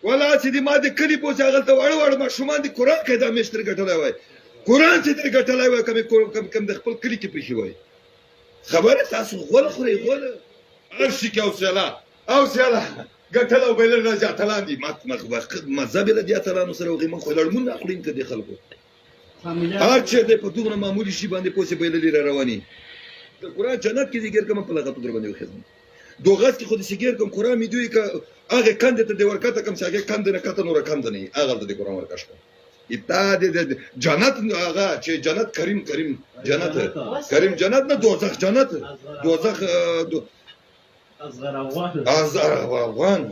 ولا چې دې ما د کلي پوسې هغلته واړه واړه ماشومان دي قرآن کې دا میاشت ترې ګټلی وای قرآن چې ترې ګټلی وای کم د خپل کلي کې پرېښي وای خبره تاسو غول خورئ غول هر شي کې حوصله ګټل او بایلل راځي اتلان دي مذهب یې له دې اتلانو سره هغوی موږ خو لړمون اخلو که دې خلکو هر چې دی په دومره معمولي شي باندې پوسې بایللې را روانې د قرآن جنت کې دې ګیر کومه په لغتو در باندې وخېږم دوغس کې خو داسې ګیر کوم قرآن مې دوی که هغې کندې ته دې ورکته کوم چې هغې کندې نه کته نوره کنده نه وي هغلته دې قرآن ورکش کړه دا د جنت هغه چې جنت کریم جنت کریم جنت نه دوزخ جنت دوزخ ازغرغوان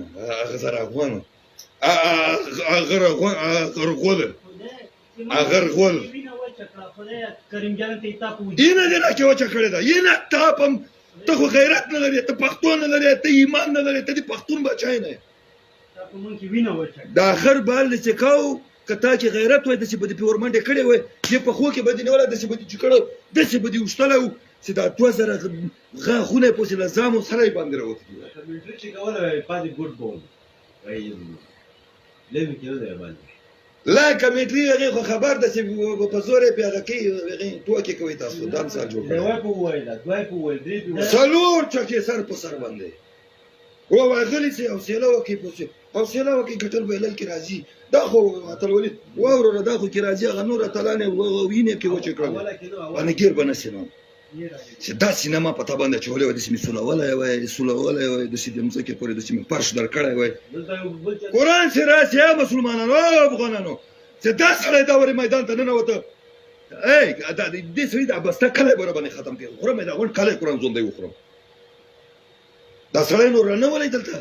اینه دې نه کې وچه کړې ده اینه تا ته خو غیرت نه لرې ته پښتون نه لرې ته ایمان نه لرې ته دې پښتون بچی نه د آخر بال دې چې کوو که تا کې غیرت وای داسې به دې پې ورمنډې کړې وای دې پښو کې به دې نیولی داسې به دې چې کړی داسې به دې وشتلی و چې دا 2000 غاښونه یې پسې له زامو سره یې باندې راوتلي لا کمیټري هغې خو خبر ده چې په زور یې پې هغه کوي هغې ټوکې کوئ تاسو دا مثال جوړ کړئ څلور چکې سر په سر باندې ووایي غلي چې حوصله وکړئ حوصله وکړئ ګټل بایلل کې راځي دا خو اتلولي واوروره دا خو کې راځي هغه نور اتلان یې وینې کې وچې کړل باندې ګیر به نسي نو چې دا سینما په تا باندې اچولی وای داسې مې سولولی وای داسې د مځکې پورې داسې مې فرش در کړی وای قرآن چې راسي یا مسلمانانو او افغانانو چې دا سړی دا ورې میدان ته ننوته دې سړي دا بسته کلی به راباندې ختم کړي خورم یې دا غونډ کلی قرآن ځوندی وخورم دا سړی نور رانه دلته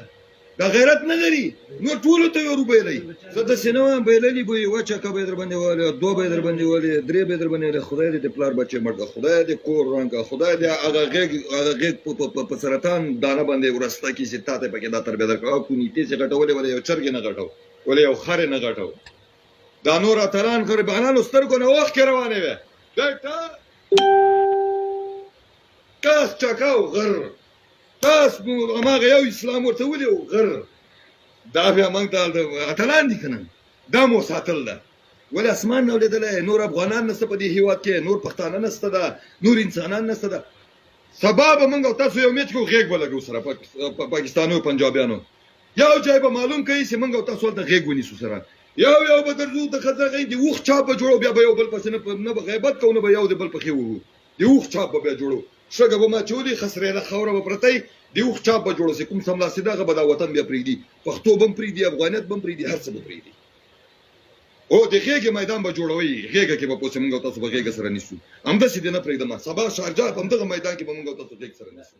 دا غیرت نه لري نور ټولو ته یې وربیلی زه داسې نه وایم بایللي به یې وچه که به یې در باندې والې دوه به یې در باندې والې درې به یې در باندې والې خدای دې د پلار بچې مړ کړه خدای دې کور وران کړه خدای دې هغه غېږ په سرطان دانه باندې ورسته کړي چې تا ته یې پکې دا تربیه درکړه او کونیتې چې غټولې ولې یو چرګ یې نه غټو ولې یو خر یې نه غټو دا نور اتلان غریبانانو سترګو نه اوښکې روانې وې کاس چکاو غر تاسو هماغه یو اسلام ورته ولې و غر دا بیا موږ ته اتلان دي که نه دا مو ساتل ده ولې اسمان نه اورېدلی نور افغانان نسته په دې هېواد کې نور پښتانه نسته ده نور انسانان نسته ده سبا به موږ او تاسو یو میچ کوو غېږ به لګو سره پاکستانیو پنجابیانو یو ځای به معلوم کوي چې موږ او تاسو هلته غېږ ونیسو سره یو به درځو د خزغې د اوښ چاپ به جوړو بیا به یو بل پسې نه به غیبت کوو نه به یو د بل پښې ووهو د اوښ چاپ به بیا جوړو شګه به ماچولي خسرېده خاوره به پرتی د اوښ چاپ به جوړ شي کوم سملاسېده هغه به دا وطن بیا پرېږدي پښتو به هم پرېږدي افغانیت به هم پرېږدي هر څه به پرېږدي او د غېږې میدان به جوړوئ غېږه کې به پوسې موږ او تاسو به غېږه سره نیسو همداسې دې نه پرېږدم سبا شارجه په همدغه میدان کې به موږ او تاسو غېږ سره نیسو